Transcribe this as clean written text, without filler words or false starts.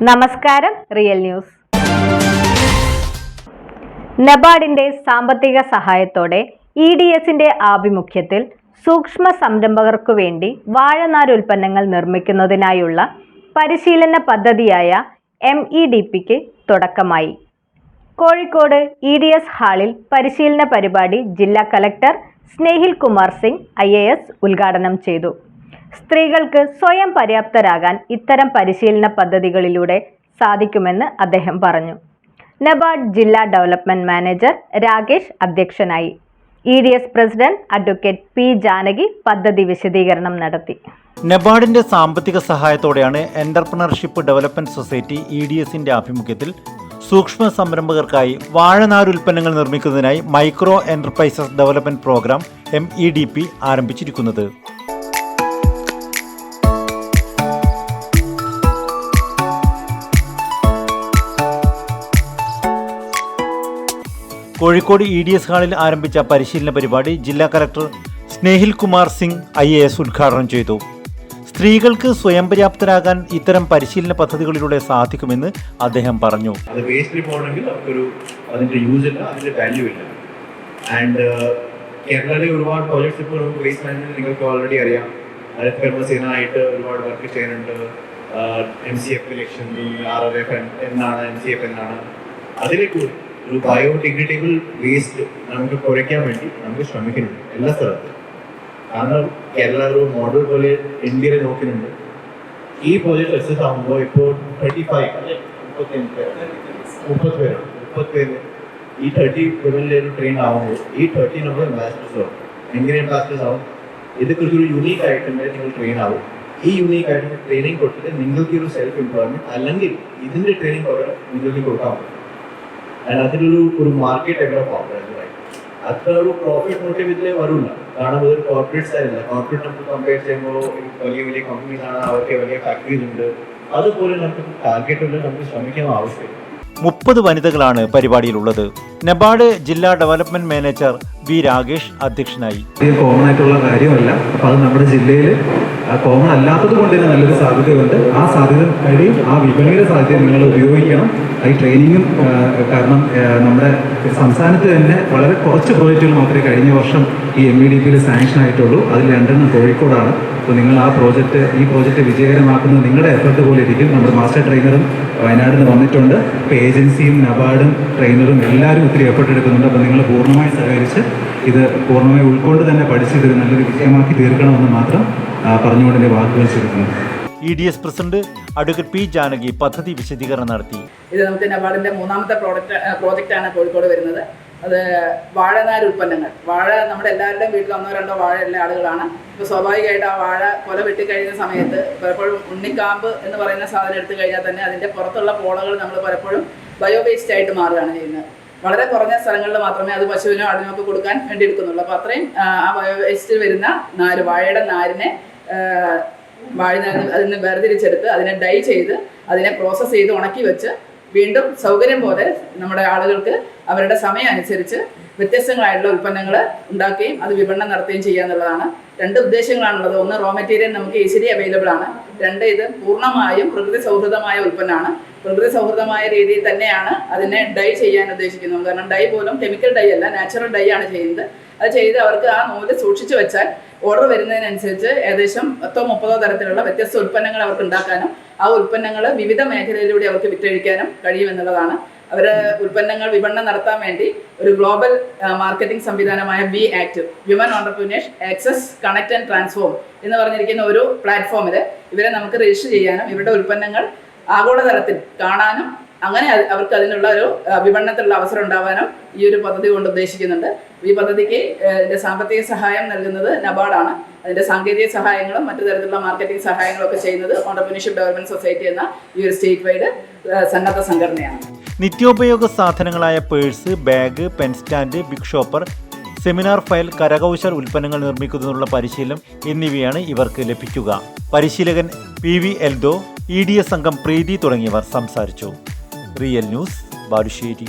നമസ്കാരം, real news. നബാർഡിന്റെ സാമ്പത്തിക സഹായത്തോടെ EDSന്റെ ആഭിമുഖ്യത്തിൽ സൂക്ഷ്മ സംരംഭകർക്കു വേണ്ടി വാഴനാര് ഉൽപ്പന്നങ്ങൾ നിർമ്മിക്കുന്നതിനായുള്ള പരിശീലന പദ്ധതിയായ MEDPക്ക് തുടക്കമായി. കോഴിക്കോട് EDS ഹാളിൽ പരിശീലന പരിപാടി ജില്ലാ കളക്ടർ സ്നേഹിൽ കുമാർ സിംഗ് IAS ഉദ്ഘാടനം ചെയ്തു. സ്ത്രീകൾക്ക് സ്വയം പര്യാപ്തരാകാൻ ഇത്തരം പരിശീലന പദ്ധതികളിലൂടെ സാധിക്കുമെന്ന് അദ്ദേഹം പറഞ്ഞു. നബാർഡ് ജില്ലാ ഡെവലപ്മെന്റ് മാനേജർ രാകേഷ് അധ്യക്ഷനായി. EDS president advocate P Janaki പദ്ധതി വിശദീകരണം നടത്തി. നബാർഡിന്റെ സാമ്പത്തിക സഹായത്തോടെയാണ് എന്റർപ്രണർഷിപ്പ് ഡെവലപ്മെന്റ് സൊസൈറ്റി EDSന്റെ ആഭിമുഖ്യത്തിൽ സൂക്ഷ്മ സംരംഭകർക്കായി വാഴനാര് ഉൽപ്പന്നങ്ങൾ നിർമ്മിക്കുന്നതിനായി micro enterprises development program MEDP ആരംഭിച്ചിരിക്കുന്നത്. കോഴിക്കോട് EDS ഹാളിൽ ആരംഭിച്ച പരിശീലന പരിപാടി ജില്ലാ കളക്ടർ സ്നേഹിൽ കുമാർ സിംഗ് IAS ഉദ്ഘാടനം ചെയ്തു. സ്ത്രീകൾക്ക് സ്വയം പര്യാപ്തരാകാൻ ഇത്തരം പരിശീലന പദ്ധതികളിലൂടെ സാധിക്കുമെന്ന് അദ്ദേഹം പറഞ്ഞു. അത് വേസ്റ്റിൽ പോകണമെങ്കിൽ അതിന്റെ യൂസ് ഇല്ല, അതിന്റെ വാല്യൂ ഇല്ല. ആൻഡ് കേരളത്തിലെ ഒരുപാട് പ്രോജക്ട്സ് ഇപ്പോൾ നമുക്ക് വേസ്റ്റ് മാനേജ്മെന്റ് നിങ്ങൾക്ക് ഓൾറെഡി അറിയാം. അതൊക്കെ നമ്മൾ ചെയ്യുന്നതായിട്ട് ഒരുപാട് വർക്ക് ചെയ്യുന്നുണ്ട്. MCF ഇലക്ഷൻ, RRF എന്നാണ്, MCF എന്നാണ്. അതിലേക്ക് ഒരു ബയോഡിഗ്രേഡബിൾ വേസ്റ്റ് നമുക്ക് കുറയ്ക്കാൻ വേണ്ടി നമുക്ക് ശ്രമിക്കുന്നുണ്ട് എല്ലാ സ്ഥലത്തും. കാരണം കേരള ഒരു മോഡൽ പോലെ ഇന്ത്യയിൽ നോക്കുന്നുണ്ട്. ഈ പ്രോജക്റ്റ് സക്സസ് ആകുമ്പോൾ ഇപ്പോൾ 30 പേര് ഈ 30 വിമനിൽ ട്രെയിൻ ആകുമ്പോൾ ഈ 30 നമ്മൾ അംബാസിഡേഴ്സ് ആവും. എങ്ങനെ അംബാസിഡേഴ്സ് ആവും? ഇതൊക്കെ യൂണീക്ക് ആയിട്ടുണ്ടെങ്കിൽ നിങ്ങൾ ട്രെയിൻ ആവും. ഈ യൂണീക്ക് ആയിട്ട് ട്രെയിനിങ് കൊടുത്തിട്ട് നിങ്ങൾക്ക് ഒരു സെൽഫ് എംപ്ലോയ്മെന്റ് അല്ലെങ്കിൽ ഇതിന്റെ ട്രെയിനിങ് പകരം നിങ്ങൾക്ക് കൊടുക്കാൻ പറ്റും. അതിലൊരു മാർക്കറ്റ് ഡെവലപ്പ് ആവുന്നത് അത്ര ഒരു പ്രോഫിറ്റ് മോട്ടീവ് ഇതിലേ വരില്ല. കാരണം ഇതൊരു കോർപ്പറേറ്റ് സ്റ്റൈലല്ല. കോർപ്പറേറ്റ് നമുക്ക് കമ്പയർ ചെയ്യുമ്പോൾ വലിയ വലിയ കമ്പനീസ് ആണ്, അവർക്ക് വലിയ ഫാക്ടറീസ് ഉണ്ട്. അതുപോലെ നമുക്ക് ടാർഗറ്റ് നമുക്ക് ശ്രമിക്കാൻ ആവശ്യമില്ല. 30 വനിതകളാണ് പരിപാടിയിലുള്ളത്. നബാർഡ് ജില്ലാ ഡെവലപ്മെന്റ് മാനേജർ B രാകേഷ് അധ്യക്ഷനായി. കോമൺ ആയിട്ടുള്ള കാര്യമല്ല, അപ്പോൾ അത് നമ്മുടെ ജില്ലയിൽ കോമൺ അല്ലാത്തത് കൊണ്ട് തന്നെ നല്ലൊരു സാധ്യതയുണ്ട്. ആ സാധ്യത വഴി ആ വിപണിയുടെ സാധ്യത നിങ്ങൾ ഉപയോഗിക്കണം. ഈ ട്രെയിനിങ്ങും കാരണം നമ്മുടെ സംസ്ഥാനത്ത് തന്നെ വളരെ കുറച്ച് പ്രോജക്റ്റുകൾ മാത്രമേ കഴിഞ്ഞ വർഷം ഈ MEDPയിൽ സാങ്ഷൻ ആയിട്ടുള്ളൂ. അതിൽ 2 കോഴിക്കോടാണ്. അപ്പോൾ നിങ്ങൾ ഈ പ്രോജക്റ്റ് വിജയകരമാക്കുന്നത് നിങ്ങളുടെ എഫർട്ട് പോലെ ഇരിക്കും. നമ്മുടെ മാസ്റ്റർ ട്രെയിനറും വയനാട്ടിൽ നിന്ന് വന്നിട്ടുണ്ട്. ഇപ്പോൾ ഏജൻസിയും നബാർഡും ട്രെയിനറും എല്ലാവരും ഒത്തിരി എഫർട്ട് എടുക്കുന്നുണ്ട്. അപ്പോൾ നിങ്ങൾ പൂർണ്ണമായി സഹകരിച്ച് ഇത് പൂർണ്ണമായി ഉൾക്കൊണ്ട് തന്നെ പഠിച്ച് ഇത് നല്ലൊരു വിജയമാക്കി തീർക്കണമെന്ന് മാത്രം പറഞ്ഞുകൊണ്ട് എൻ്റെ വാക്കുകൾ ചുരുക്കുന്നു. EDS president advocate P Janaki പദ്ധതി വിശദീകരണം നടത്തി. ഇത് നമുക്ക് നബാർഡിന്റെ 3ാമത്തെ പ്രോജക്റ്റാണ് കോഴിക്കോട് വരുന്നത്. അത് വാഴനാര് ഉൽപ്പന്നങ്ങൾ. വാഴ നമ്മുടെ എല്ലാവരുടെയും വീട്ടിൽ 1-2 വാഴ എല്ലാ ആളുകളാണ്. ഇപ്പോൾ സ്വാഭാവികമായിട്ട് ആ വാഴ കൊല വെട്ടിക്കഴിയുന്ന സമയത്ത് പലപ്പോഴും ഉണ്ണിക്കാമ്പ് എന്ന് പറയുന്ന സാധനം എടുത്തു കഴിഞ്ഞാൽ തന്നെ അതിൻ്റെ പുറത്തുള്ള പോളകൾ നമ്മൾ പലപ്പോഴും ബയോ വേസ്റ്റ് ആയിട്ട് മാറുകയാണ് ചെയ്യുന്നത്. വളരെ കുറഞ്ഞ സ്ഥലങ്ങളിൽ മാത്രമേ അത് പശുവിനോ ആടിനോ കൊടുക്കാൻ വേണ്ടി എടുക്കുന്നുള്ളൂ. അപ്പോൾ അത്രയും ആ ബയോ വേസ്റ്റിൽ വരുന്ന നാര്, വാഴയുടെ നാരിനെ അതിന് വേർതിരിച്ചെടുത്ത് അതിനെ ഡൈ ചെയ്ത് അതിനെ പ്രോസസ്സ് ചെയ്ത് ഉണക്കി വെച്ച് വീണ്ടും സൗകര്യം പോലെ നമ്മുടെ ആളുകൾക്ക് അവരുടെ സമയം അനുസരിച്ച് വ്യത്യസ്തങ്ങളായിട്ടുള്ള ഉൽപ്പന്നങ്ങൾ ഉണ്ടാക്കുകയും അത് വിപണനം നടത്തുകയും ചെയ്യുക എന്നുള്ളതാണ്. 2 ഉദ്ദേശങ്ങളാണുള്ളത്. ഒന്ന്, റോ മെറ്റീരിയൽ നമുക്ക് ഈസിലി അവൈലബിൾ ആണ്. 2, ഇത് പൂർണ്ണമായും പ്രകൃതി സൗഹൃദമായ ഉൽപ്പന്നമാണ്. പ്രകൃതി സൗഹൃദമായ രീതിയിൽ തന്നെയാണ് അതിനെ ഡൈ ചെയ്യാൻ ഉദ്ദേശിക്കുന്നത്. കാരണം ഡൈ പോലും കെമിക്കൽ ഡൈ അല്ല, നാച്ചുറൽ ഡൈ ആണ് ചെയ്യുന്നത്. അത് ചെയ്ത് അവർക്ക് ആ നൂല് സൂക്ഷിച്ചു വെച്ചാൽ ഓർഡർ വരുന്നതിനനുസരിച്ച് ഏകദേശം 10-30 തരത്തിലുള്ള വ്യത്യസ്ത ഉൽപ്പന്നങ്ങൾ അവർക്ക് ഉണ്ടാക്കാനും ആ ഉൽപ്പന്നങ്ങൾ വിവിധ മേഖലയിലൂടെ അവർക്ക് വിറ്റഴിക്കാനും കഴിയുമെന്നുള്ളതാണ്. അവരുടെ ഉൽപ്പന്നങ്ങൾ വിപണനം നടത്താൻ വേണ്ടി ഒരു ഗ്ലോബൽ മാർക്കറ്റിംഗ് സംവിധാനമായ WE-ACT, women entrepreneurs access connect and transform എന്ന് പറഞ്ഞിരിക്കുന്ന ഒരു പ്ലാറ്റ്ഫോമിൽ ഇവരെ നമുക്ക് രജിസ്റ്റർ ചെയ്യാനും ഇവരുടെ ഉൽപ്പന്നങ്ങൾ ആഗോളതലത്തിൽ കാണാനും അങ്ങനെ അവർക്ക് അതിനുള്ള ഒരു വിപണനത്തിലുള്ള അവസരം ഉണ്ടാവാനും ഈ ഒരു പദ്ധതി കൊണ്ട് ഉദ്ദേശിക്കുന്നുണ്ട്. ഈ പദ്ധതിക്ക് സാമ്പത്തിക സഹായം നൽകുന്നത് നബാർഡാണ്. അതിൻ്റെ സാങ്കേതിക സഹായങ്ങളും മറ്റു തരത്തിലുള്ള മാർക്കറ്റിംഗ് സഹായങ്ങളും ഒക്കെ ചെയ്യുന്നത് ഓണ്ടർപ്രണർഷിപ്പ് ഡെവലപ്മെന്റ് സൊസൈറ്റി എന്ന ഈ ഒരു സ്റ്റേറ്റ് വൈഡ് സന്നദ്ധ സംഘടനയാണ്. നിത്യോപയോഗ സാധനങ്ങളായ purse, bag, pen stand, big shopper, seminar file, കരകൗശല ഉൽപ്പന്നങ്ങൾ നിർമ്മിക്കുന്നതിനുള്ള പരിശീലനം എന്നിവയാണ് ഇവർക്ക് ലഭിക്കുക. പരിശീലകൻ PV എൽദോ, EDS അംഗം പ്രീതി തുടങ്ങിയവർ സംസാരിച്ചു. Real news, Balussery.